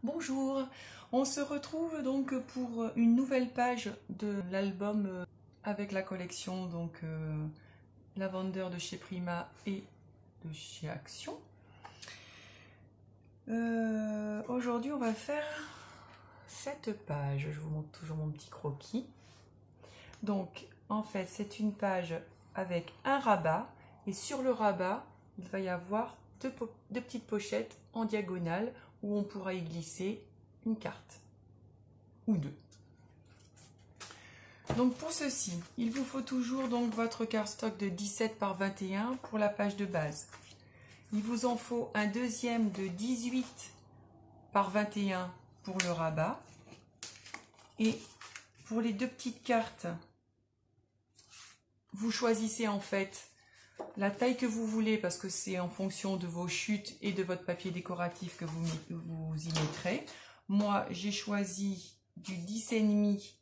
Bonjour, on se retrouve donc pour une nouvelle page de l'album avec la collection Lavender de chez Prima et de chez Action. Aujourd'hui on va faire cette page, je vous montre toujours mon petit croquis. Donc en fait c'est une page avec un rabat et sur le rabat il va y avoir deux petites pochettes en diagonale où on pourra y glisser une carte ou deux. Donc pour ceci, il vous faut toujours donc votre cardstock de 17 par 21 pour la page de base. Il vous en faut un deuxième de 18 par 21 pour le rabat. Et pour les deux petites cartes, vous choisissez en fait la taille que vous voulez parce que c'est en fonction de vos chutes et de votre papier décoratif que vous y mettrez. Moi, j'ai choisi du 10,5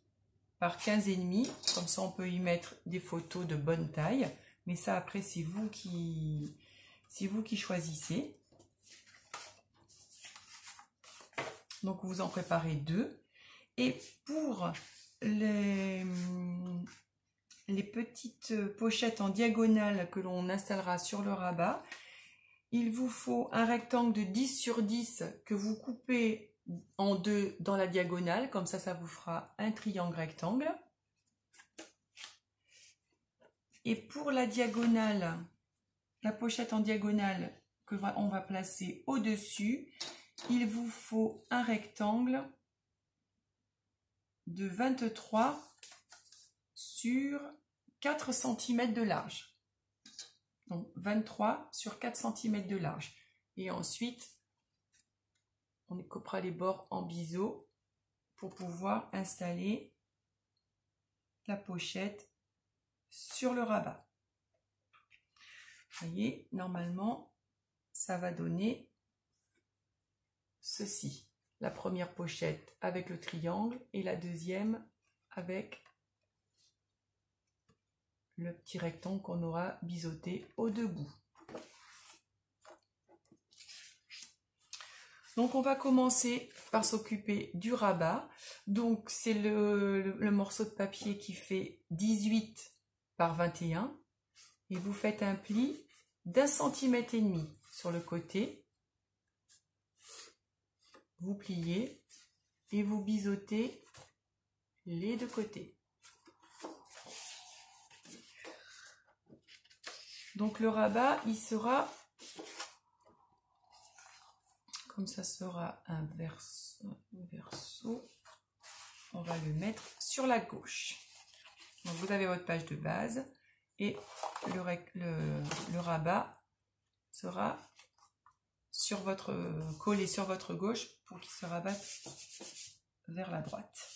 par 15,5. Comme ça, on peut y mettre des photos de bonne taille. Mais ça, après, c'est vous qui choisissez. Donc, vous en préparez deux. Et pour les petites pochettes en diagonale que l'on installera sur le rabat, il vous faut un rectangle de 10 sur 10 que vous coupez en deux dans la diagonale, comme ça vous fera un triangle rectangle. Et pour la diagonale, la pochette en diagonale que on va placer au-dessus, il vous faut un rectangle de 23 sur 4 cm de large. Donc 23 sur 4 cm de large. Et ensuite, on découpera les bords en biseau pour pouvoir installer la pochette sur le rabat. Vous voyez, normalement, ça va donner ceci. La première pochette avec le triangle et la deuxième avec le petit rectangle qu'on aura biseauté aux deux bouts. Donc on va commencer par s'occuper du rabat. Donc c'est le morceau de papier qui fait 18 par 21 et vous faites un pli d'1,5 cm sur le côté. Vous pliez et vous biseautez les deux côtés. Donc le rabat, il sera, comme ça sera un verso, on va le mettre sur la gauche. Donc vous avez votre page de base et le rabat sera sur collé sur votre gauche pour qu'il se rabatte vers la droite.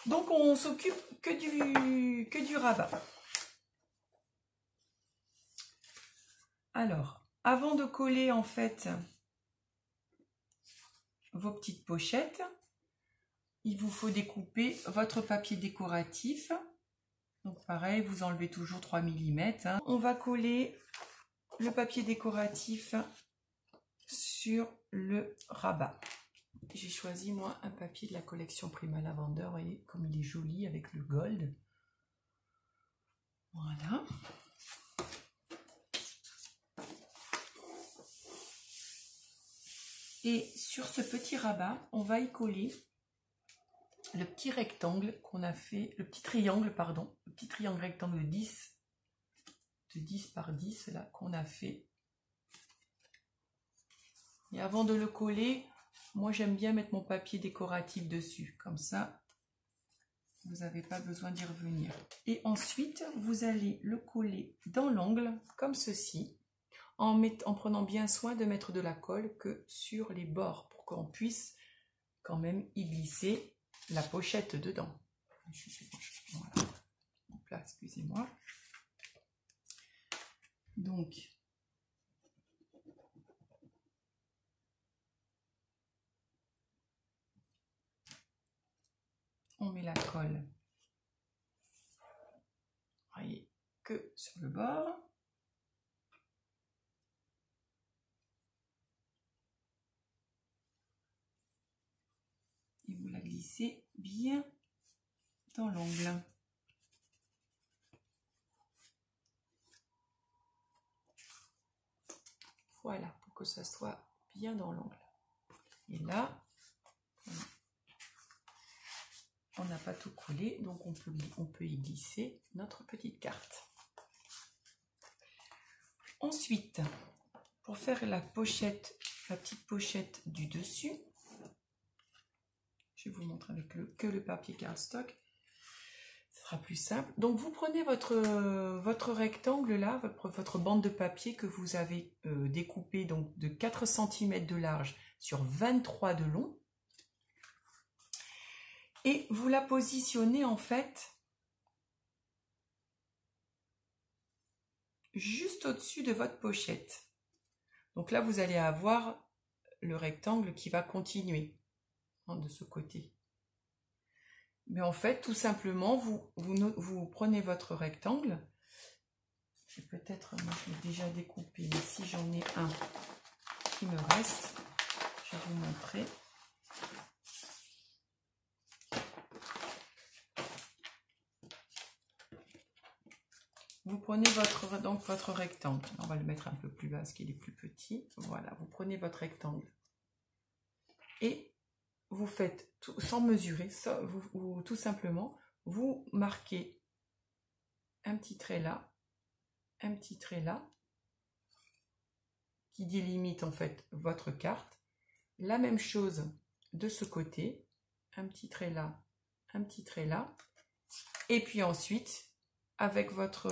Donc on s'occupe que du rabat. Alors, avant de coller en fait vos petites pochettes, il vous faut découper votre papier décoratif. Donc pareil, vous enlevez toujours 3 mm. On va coller le papier décoratif sur le rabat. J'ai choisi moi un papier de la collection Prima Lavender, vous voyez comme il est joli avec le gold. Voilà. Et sur ce petit rabat, on va y coller le petit rectangle qu'on a fait, le petit triangle rectangle de 10 par 10 là qu'on a fait. Et avant de le coller, moi j'aime bien mettre mon papier décoratif dessus, comme ça vous n'avez pas besoin d'y revenir. Et ensuite vous allez le coller dans l'angle comme ceci, en prenant bien soin de mettre de la colle que sur les bords pour qu'on puisse quand même y glisser la pochette dedans. Voilà. Donc là, excusez-moi. Donc, on met la colle, vous voyez, que sur le bord. glisser bien dans l'ongle. Voilà, pour que ça soit bien dans l'ongle. Et là, on n'a pas tout collé, donc on peut y glisser notre petite carte. Ensuite, pour faire la pochette, la petite pochette du dessus, je vais vous montrer avec que le papier cardstock, ce sera plus simple. Donc vous prenez votre rectangle là, votre bande de papier que vous avez découpé donc de 4 cm de large sur 23 de long. Et vous la positionnez en fait juste au-dessus de votre pochette. Donc là, vous allez avoir le rectangle qui va continuer de ce côté. Mais en fait, tout simplement, vous prenez votre rectangle. Peut-être, moi je l'ai déjà découpé, mais si j'en ai un qui me reste, je vais vous montrer. Vous prenez votre rectangle. On va le mettre un peu plus bas parce qu'il est plus petit. Voilà, vous prenez votre rectangle. Et vous faites, sans mesurer, tout simplement, vous marquez un petit trait là, qui délimite en fait votre carte. La même chose de ce côté, un petit trait là, un petit trait là. Et puis ensuite, avec votre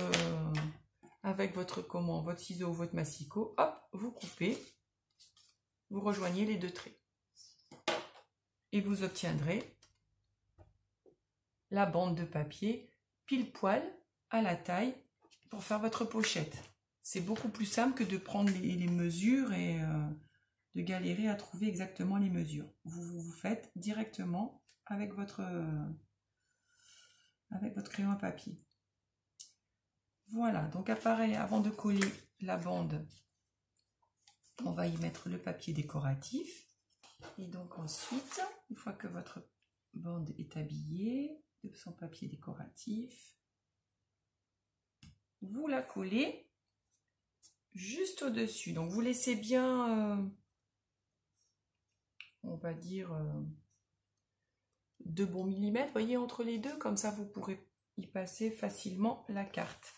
ciseau ou votre massicot, hop, vous coupez, vous rejoignez les deux traits. Et vous obtiendrez la bande de papier pile poil à la taille pour faire votre pochette. C'est beaucoup plus simple que de prendre les mesures et de galérer à trouver exactement les mesures. Vous faites directement avec votre crayon à papier. Voilà, donc pareil, avant de coller la bande, on va y mettre le papier décoratif. Et donc ensuite, une fois que votre bande est habillée de son papier décoratif, vous la collez juste au-dessus. Donc vous laissez bien, on va dire, 2 bons millimètres, voyez, entre les deux, comme ça vous pourrez y passer facilement la carte.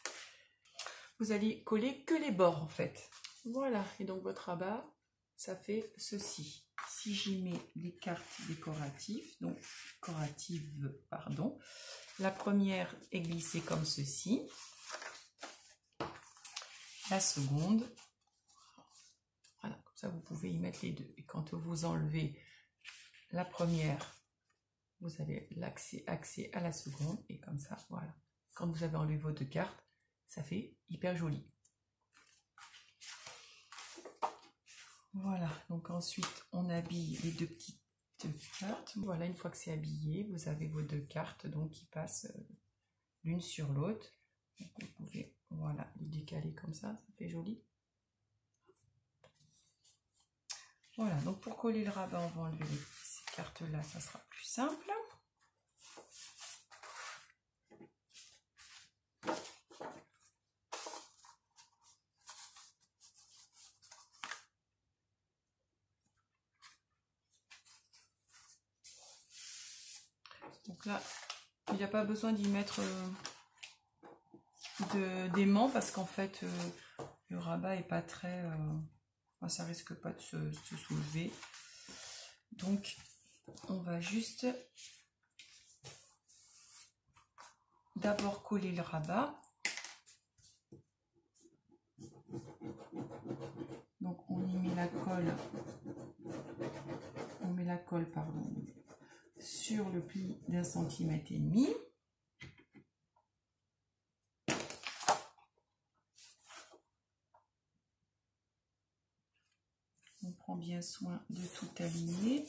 Vous allez coller que les bords en fait. Voilà, et donc votre rabat, ça fait ceci. Si j'y mets les cartes décoratives, la première est glissée comme ceci. La seconde, voilà, comme ça vous pouvez y mettre les deux. Et quand vous enlevez la première, vous allez l'axer à la seconde. Et comme ça, voilà. Quand vous avez enlevé vos deux cartes, ça fait hyper joli. Voilà, donc ensuite on habille les deux petites cartes. Voilà, une fois que c'est habillé, vous avez vos deux cartes donc qui passent l'une sur l'autre. Vous pouvez, voilà, les décaler comme ça fait joli. Voilà, donc pour coller le rabat, on va enlever ces cartes là, ça sera plus simple. Donc là, il n'y a pas besoin d'y mettre d'aimant parce qu'en fait, le rabat est pas très... ça risque pas de se soulever. Donc, on va juste d'abord coller le rabat. Donc, on y met la colle. On met la colle, pardon, sur le pli d'1,5 cm. On prend bien soin de tout aligner.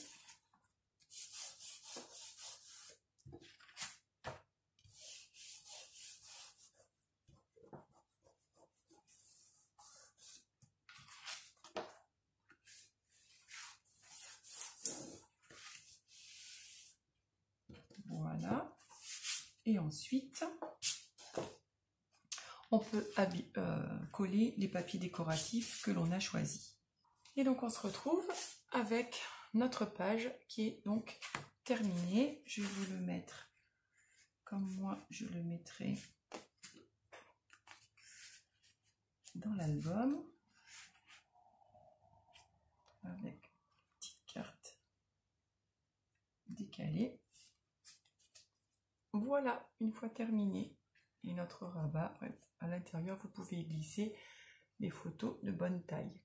Et ensuite, on peut coller les papiers décoratifs que l'on a choisis. Et donc on se retrouve avec notre page qui est donc terminée. Je vais vous le mettre comme moi je le mettrai dans l'album avec une petite carte décalée. Voilà, une fois terminé. Et notre rabat, à l'intérieur, vous pouvez glisser des photos de bonne taille.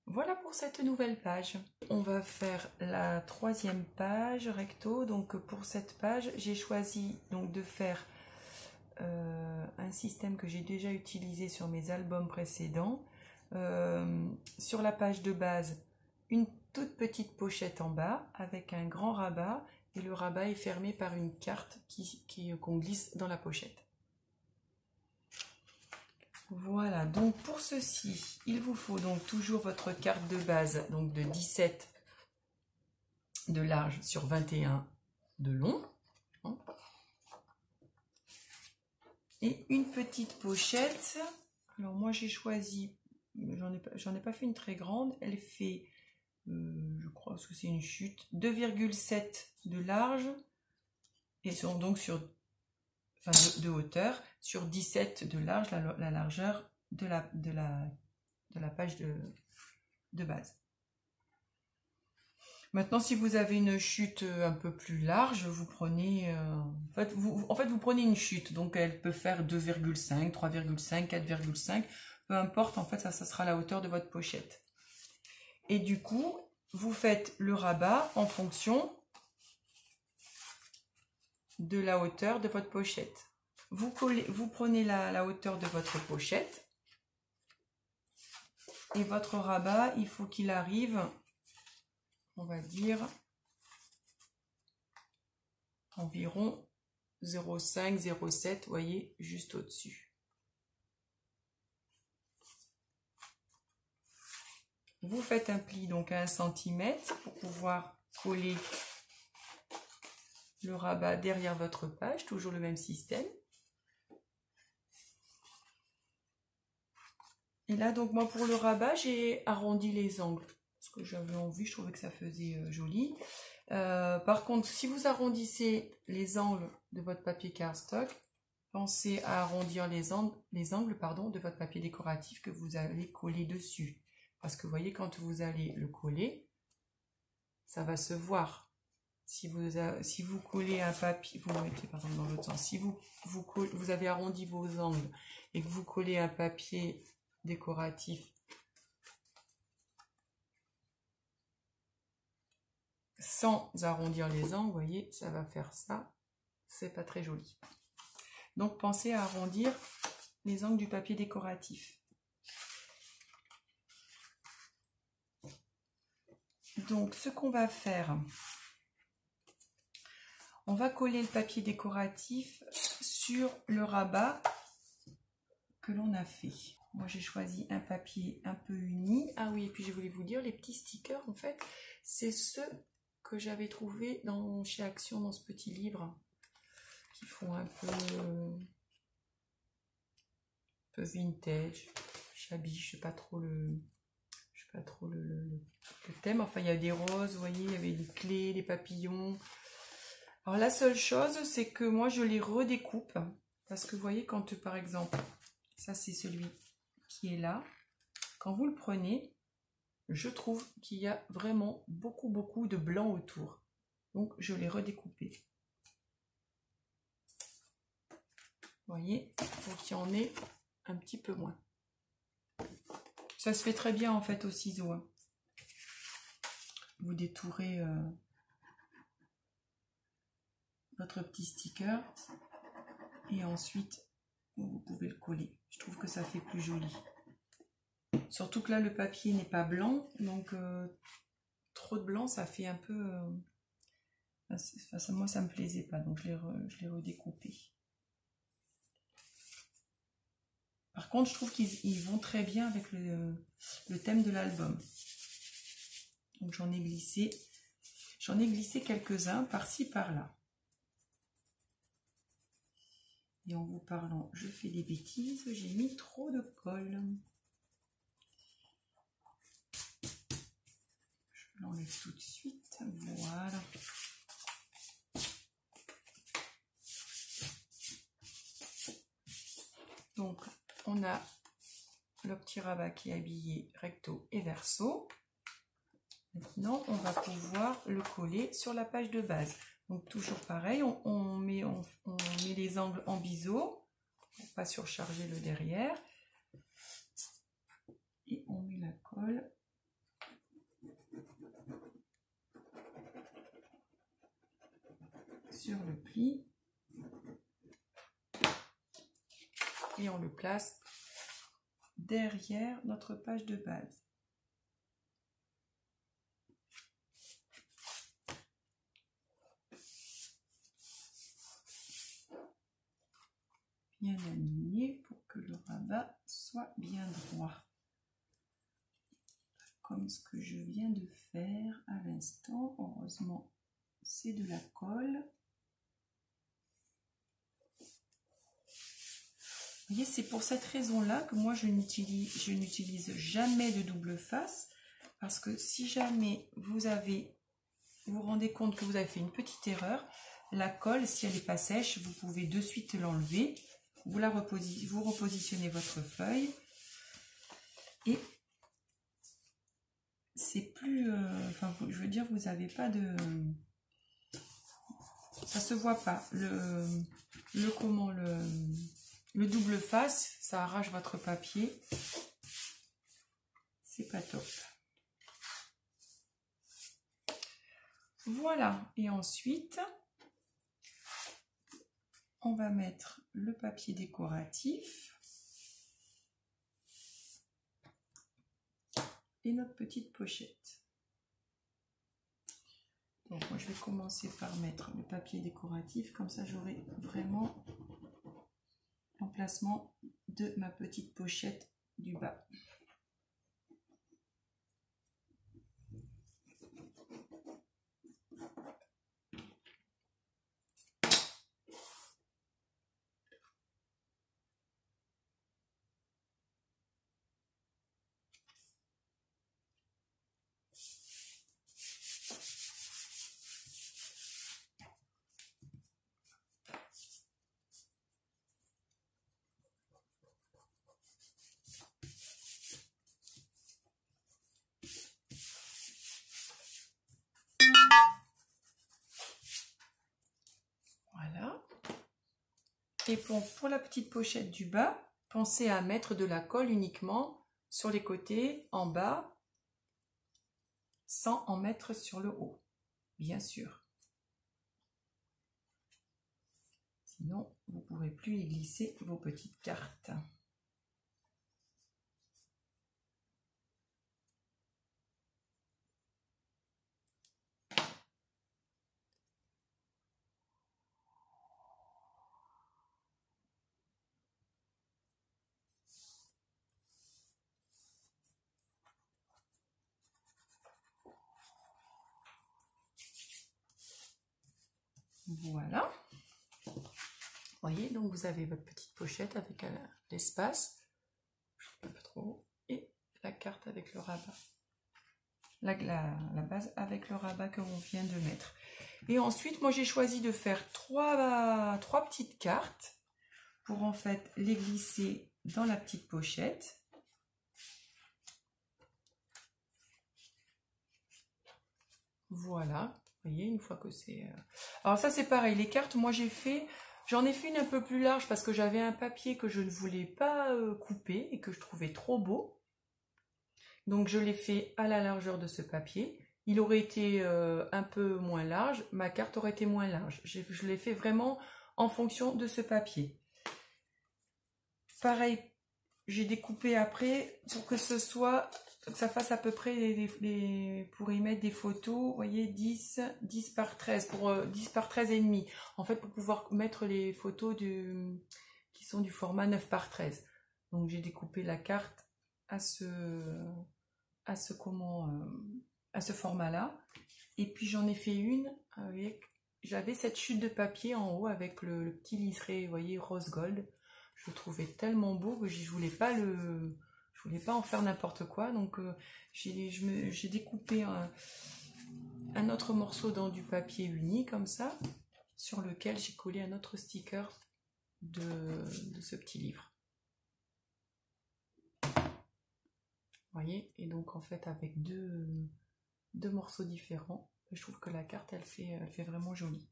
Voilà pour cette nouvelle page. On va faire la 3e page recto. Donc pour cette page, j'ai choisi donc de faire un système que j'ai déjà utilisé sur mes albums précédents. Sur la page de base, une toute petite pochette en bas avec un grand rabat. Et le rabat est fermé par une carte qu'on glisse dans la pochette. Voilà, donc pour ceci, il vous faut donc toujours votre carte de base, donc de 17 de large sur 21 de long. Et une petite pochette. Alors moi j'ai choisi, j'en ai pas fait une très grande, elle fait... je crois que c'est une chute, 2,7 de large et donc de hauteur sur 17 de large, la largeur de la page de base. Maintenant, si vous avez une chute un peu plus large, vous prenez en fait vous prenez une chute, donc elle peut faire 2,5, 3,5, 4,5, peu importe, en fait ça sera la hauteur de votre pochette. Et du coup, vous faites le rabat en fonction de la hauteur de votre pochette. Vous prenez la hauteur de votre pochette et votre rabat, il faut qu'il arrive, on va dire, environ 0,5, 0,7, vous voyez, juste au-dessus. Vous faites un pli donc à 1 cm pour pouvoir coller le rabat derrière votre page, toujours le même système. Et là, donc moi pour le rabat, j'ai arrondi les angles parce que j'avais envie, je trouvais que ça faisait joli. Par contre, si vous arrondissez les angles de votre papier cardstock, pensez à arrondir les angles de votre papier décoratif que vous allez coller dessus. Parce que vous voyez, quand vous allez le coller, ça va se voir. Si vous collez un papier, vous le mettez par exemple dans l'autre sens, si vous avez arrondi vos angles et que vous collez un papier décoratif sans arrondir les angles, vous voyez, ça va faire ça, c'est pas très joli. Donc pensez à arrondir les angles du papier décoratif. Donc ce qu'on va faire, on va coller le papier décoratif sur le rabat que l'on a fait. Moi j'ai choisi un papier un peu uni. Ah oui, et puis je voulais vous dire, les petits stickers en fait, c'est ceux que j'avais trouvés chez Action dans ce petit livre, qui font un peu vintage, shabby, je sais pas trop le thème. Enfin il y a des roses, vous voyez, il y avait des clés, des papillons. Alors la seule chose, c'est que moi je les redécoupe, parce que vous voyez, quand par exemple, ça c'est celui qui est là, quand vous le prenez, je trouve qu'il y a vraiment beaucoup de blanc autour. Donc je l'ai redécoupé. Vous voyez, pour qu'il y en ait un petit peu moins. Ça se fait très bien en fait au ciseau. Hein. Vous détourez votre petit sticker et ensuite vous pouvez le coller. Je trouve que ça fait plus joli. Surtout que là le papier n'est pas blanc, donc trop de blanc ça fait un peu... moi ça me plaisait pas, donc je l'ai redécoupé. Par contre je trouve qu'ils vont très bien avec le thème de l'album. Donc j'en ai glissé. J'en ai glissé quelques-uns par-ci, par-là. Et en vous parlant, je fais des bêtises, j'ai mis trop de colle. Je l'enlève tout de suite, voilà. Donc, on a le petit rabat qui est habillé recto et verso. Maintenant, on va pouvoir le coller sur la page de base. Donc, toujours pareil, on met les angles en biseau pour ne pas surcharger le derrière. Et on met la colle sur le pli. Et on le place derrière notre page de base. Bien aligné pour que le rabat soit bien droit. Comme ce que je viens de faire à l'instant. Heureusement, c'est de la colle. Vous voyez, c'est pour cette raison-là que moi je n'utilise jamais de double face, parce que si jamais vous vous rendez compte que vous avez fait une petite erreur, la colle, si elle n'est pas sèche, vous pouvez de suite l'enlever, vous repositionnez votre feuille et c'est plus, enfin, je veux dire, vous n'avez pas de, ça se voit pas, le double face, ça arrache votre papier. C'est pas top. Voilà. Et ensuite, on va mettre le papier décoratif. Et notre petite pochette. Donc moi je vais commencer par mettre le papier décoratif. Comme ça j'aurai vraiment l'emplacement de ma petite pochette du bas. Voilà. Et pour la petite pochette du bas, pensez à mettre de la colle uniquement sur les côtés, en bas, sans en mettre sur le haut, bien sûr. Sinon, vous ne pourrez plus y glisser vos petites cartes. Voilà. Vous voyez, donc vous avez votre petite pochette avec l'espace, un peu trop haut, et la carte avec le rabat. La base avec le rabat que l'on vient de mettre. Et ensuite, moi j'ai choisi de faire trois petites cartes pour en fait les glisser dans la petite pochette. Voilà, vous voyez, une fois que c'est... Alors ça c'est pareil, les cartes, moi j'en ai fait une un peu plus large parce que j'avais un papier que je ne voulais pas couper et que je trouvais trop beau. Donc je l'ai fait à la largeur de ce papier. Il aurait été un peu moins large, ma carte aurait été moins large. Je l'ai fait vraiment en fonction de ce papier. Pareil, j'ai découpé après pour que ce soit, que ça fasse à peu près pour y mettre des photos, vous voyez, 10 par 13, pour 10 par 13 et demi. En fait, pour pouvoir mettre les photos qui sont du format 9 par 13. Donc j'ai découpé la carte à ce format-là. Et puis j'en ai fait une avec, j'avais cette chute de papier en haut avec le petit liseré, vous voyez, rose gold. Je le trouvais tellement beau que je voulais pas en faire n'importe quoi. Donc j'ai découpé un autre morceau dans du papier uni comme ça, sur lequel j'ai collé un autre sticker de ce petit livre. Vous voyez, et donc en fait avec deux morceaux différents, je trouve que la carte elle fait vraiment jolie.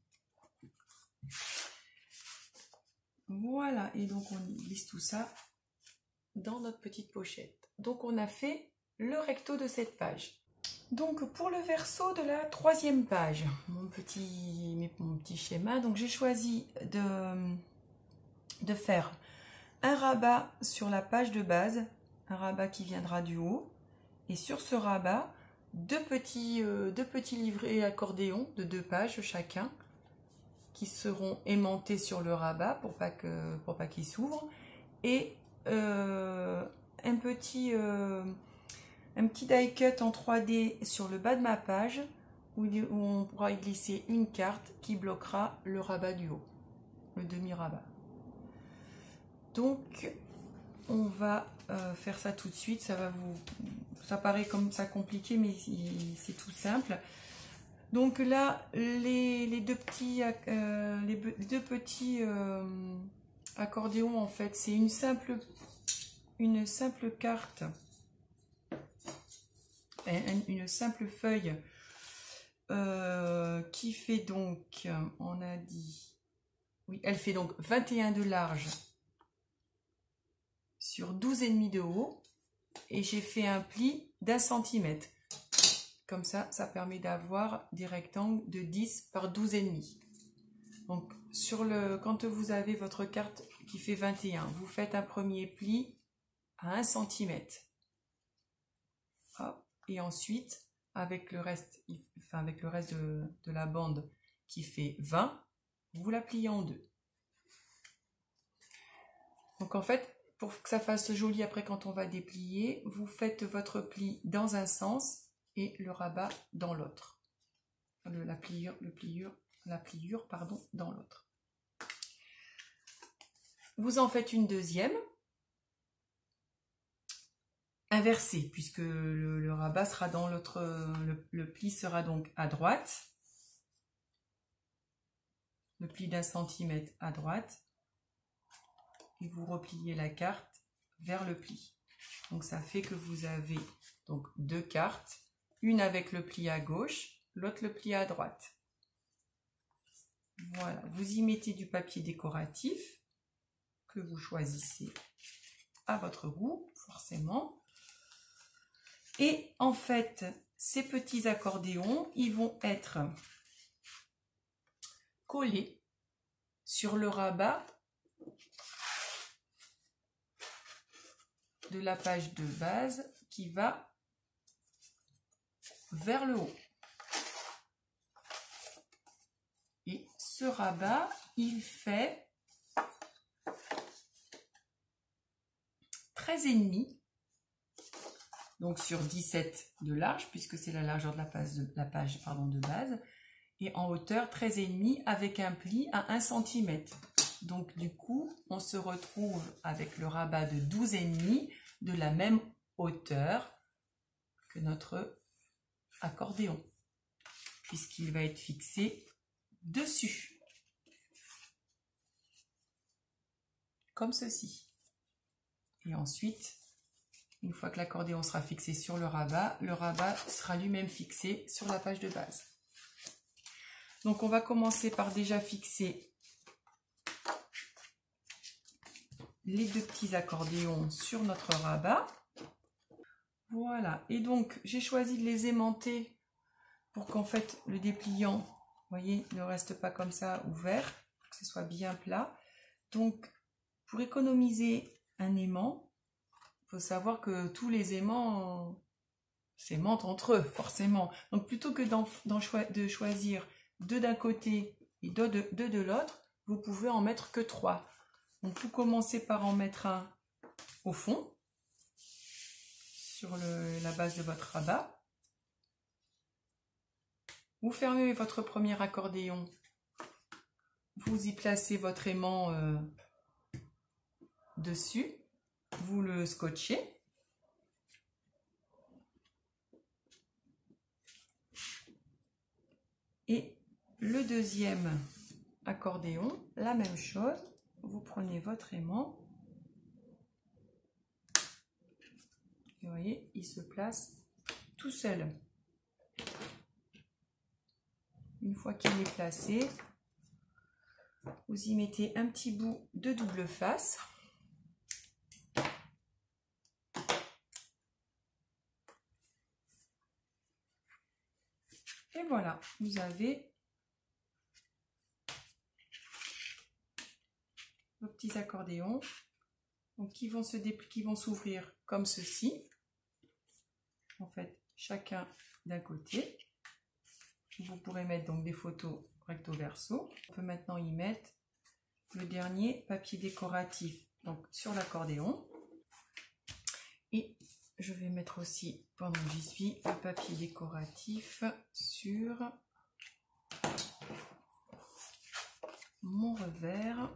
Voilà, et donc on glisse tout ça dans notre petite pochette. Donc on a fait le recto de cette page. Donc pour le verso de la 3e page, mon petit schéma, donc j'ai choisi de faire un rabat sur la page de base, un rabat qui viendra du haut, et sur ce rabat, deux petits livrets accordéons de 2 pages chacun, qui seront aimantés sur le rabat pour pas qu'ils s'ouvrent, et un petit die cut en 3D sur le bas de ma page où on pourra y glisser une carte qui bloquera le rabat du haut, le demi-rabat. Donc on va faire ça tout de suite. Ça paraît comme ça compliqué, mais c'est tout simple. Donc là, les deux petits accordéons, en fait, c'est une simple carte, une simple feuille qui fait donc, on a dit, oui, elle fait donc 21 de large sur 12,5 de haut, et j'ai fait un pli d'1 centimètre. Comme ça, ça permet d'avoir des rectangles de 10 par 12,5. Donc, quand vous avez votre carte qui fait 21, vous faites un premier pli à 1 centimètre. Hop. Et ensuite, avec le reste de la bande qui fait 20, vous la pliez en 2. Donc en fait, pour que ça fasse joli après quand on va déplier, vous faites votre pli dans un sens et le rabat dans l'autre. La pliure dans l'autre. Vous en faites une deuxième, inversée, puisque le rabat sera dans l'autre, le pli sera donc à droite, le pli d'1 centimètre à droite, et vous repliez la carte vers le pli. Donc ça fait que vous avez donc 2 cartes, une avec le pli à gauche, l'autre le pli à droite. Voilà, vous y mettez du papier décoratif que vous choisissez à votre goût, forcément. Et en fait, ces petits accordéons, ils vont être collés sur le rabat de la page de base qui va vers le haut. Et ce rabat, il fait 13,5, donc sur 17 de large, puisque c'est la largeur de la page de base, et en hauteur 13,5 avec un pli à 1 cm. Donc du coup, on se retrouve avec le rabat de 12,5 de la même hauteur que notre accordéon, puisqu'il va être fixé dessus, comme ceci. Et ensuite, une fois que l'accordéon sera fixé sur le rabat sera lui-même fixé sur la page de base. Donc on va commencer par déjà fixer les 2 petits accordéons sur notre rabat. Voilà, et donc j'ai choisi de les aimanter pour qu'en fait le dépliant, vous voyez, ne reste pas comme ça ouvert, que ce soit bien plat. Donc pour économiser un aimant, il faut savoir que tous les aimants s'aimantent entre eux, forcément. Donc plutôt que de choisir 2 d'un côté et 2 de l'autre, vous pouvez en mettre que 3. Donc vous commencez par en mettre un au fond, sur la base de votre rabat. Vous fermez votre premier accordéon. Vous y placez votre aimant dessus. Vous le scotchez. Et le deuxième accordéon, la même chose. Vous prenez votre aimant. Et vous voyez, il se place tout seul. Une fois qu'il est placé, vous y mettez un petit bout de double face. Et voilà, vous avez vos petits accordéons donc, qui vont s'ouvrir comme ceci. En fait, chacun d'un côté. Vous pourrez mettre donc des photos recto verso. On peut maintenant y mettre le dernier papier décoratif donc sur l'accordéon. Et je vais mettre aussi, pendant que j'y suis, le papier décoratif sur mon revers,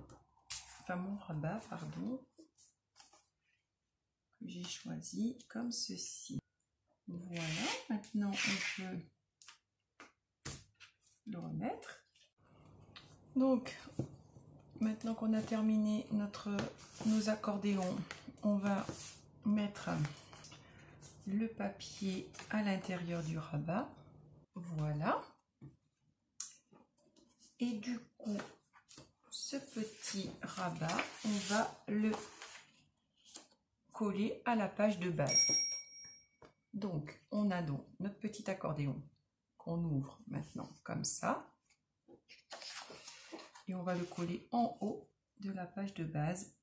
enfin mon rabat, pardon, que j'ai choisi comme ceci. Voilà, maintenant on peut le remettre. Donc, maintenant qu'on a terminé nos accordéons, on va mettre le papier à l'intérieur du rabat. Voilà. Et du coup, ce petit rabat, on va le coller à la page de base. Donc, on a donc notre petit accordéon qu'on ouvre maintenant comme ça. Et on va le coller en haut de la page de base.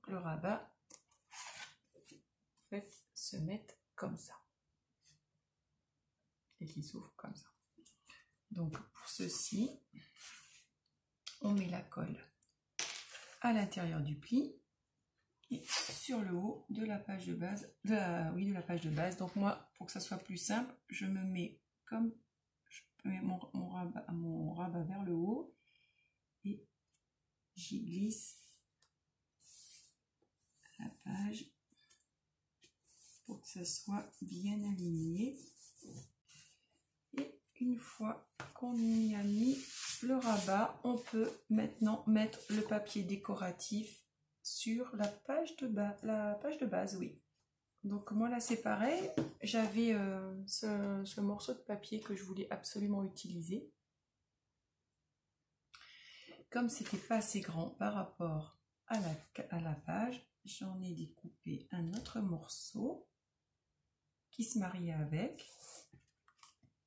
Le rabat en fait, se mette comme ça. Et qu'il s'ouvre comme ça. Donc, pour ceci, on met la colle à l'intérieur du pli et sur le haut de la page de base. De la page de base. Donc moi, pour que ça soit plus simple, je me mets comme je mets mon rabat vers le haut et j'y glisse la page pour que ça soit bien aligné. Et une fois qu'on y a mis le rabat, on peut maintenant mettre le papier décoratif sur la page de base, oui. Donc moi là c'est pareil, j'avais ce morceau de papier que je voulais absolument utiliser. Comme c'était pas assez grand par rapport à la page, j'en ai découpé un autre morceau qui se marie avec.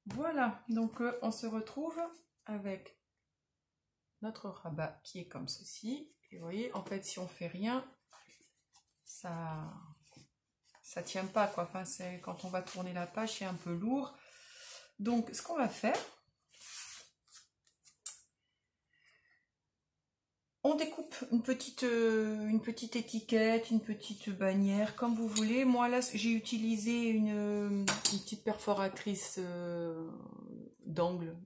Voilà, donc on se retrouve avec notre rabat qui est comme ceci. Et vous voyez, en fait, si on fait rien, ça tient pas, quoi. Enfin, quand on va tourner la page, c'est un peu lourd. Donc, ce qu'on va faire, on découpe une petite étiquette, une petite bannière, comme vous voulez. Moi, là, j'ai utilisé une petite perforatrice d'angle,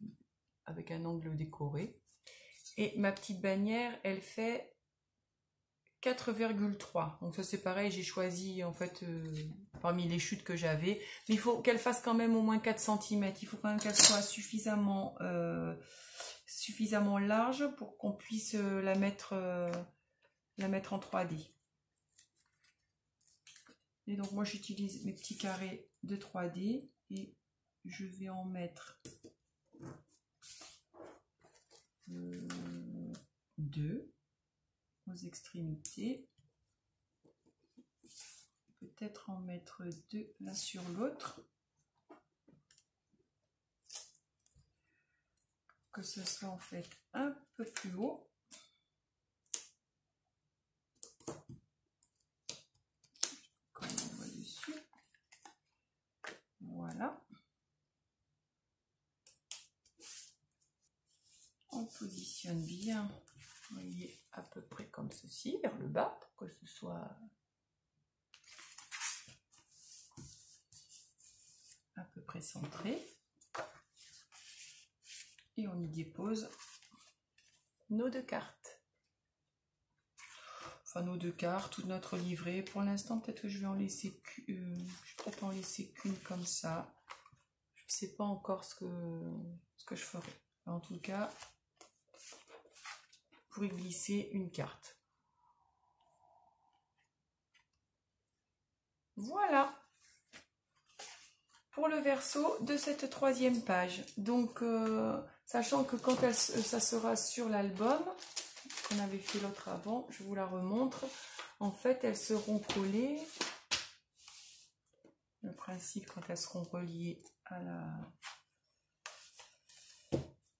avec un angle décoré. Et ma petite bannière, elle fait 4,3. Donc ça c'est pareil, j'ai choisi en fait parmi les chutes que j'avais. Mais il faut qu'elle fasse quand même au moins 4 cm. Il faut quand même qu'elle soit suffisamment large pour qu'on puisse la mettre en 3D. Et donc moi j'utilise mes petits carrés de 3D et je vais en mettre 2 aux extrémités. Peut-être en mettre 2 l'un sur l'autre. Que ce soit en fait un peu plus haut. Comme on voit dessus. Voilà. On positionne bien, vous voyez, à peu près comme ceci, vers le bas, pour que ce soit à peu près centré. et on y dépose nos 2 cartes. Enfin nos 2 cartes ou notre livret. Pour l'instant peut-être que je vais en laisser qu'une comme ça. Je ne sais pas encore ce que je ferai. En tout cas, pour y glisser une carte. Voilà pour le verso de cette 3e page. Donc, sachant que quand ça sera sur l'album, qu'on avait fait l'autre avant, je vous la remontre. En fait, elles seront collées. Le principe, quand elles seront reliées à la...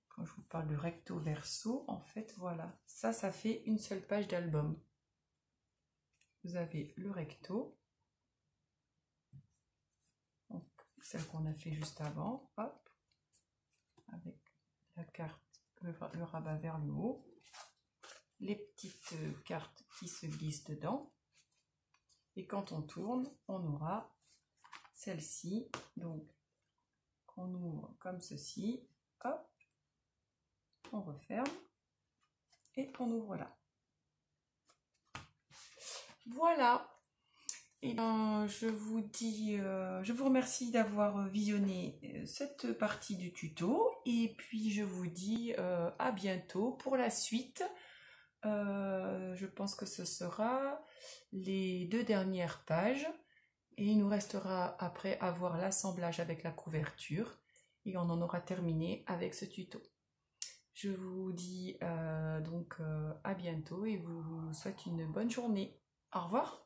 Quand je vous parle de recto verso, en fait, voilà. Ça fait une seule page d'album. Vous avez le recto. Celle qu'on a fait juste avant, hop, avec la carte, le rabat vers le haut, les petites cartes qui se glissent dedans, et quand on tourne, on aura celle-ci, donc qu'on ouvre comme ceci, hop, on referme, et on ouvre là. Voilà. Et je vous remercie d'avoir visionné cette partie du tuto et puis je vous dis à bientôt pour la suite. Je pense que ce sera les 2 dernières pages et il nous restera après à voir l'assemblage avec la couverture et on en aura terminé avec ce tuto. Je vous dis donc à bientôt et vous souhaite une bonne journée. Au revoir.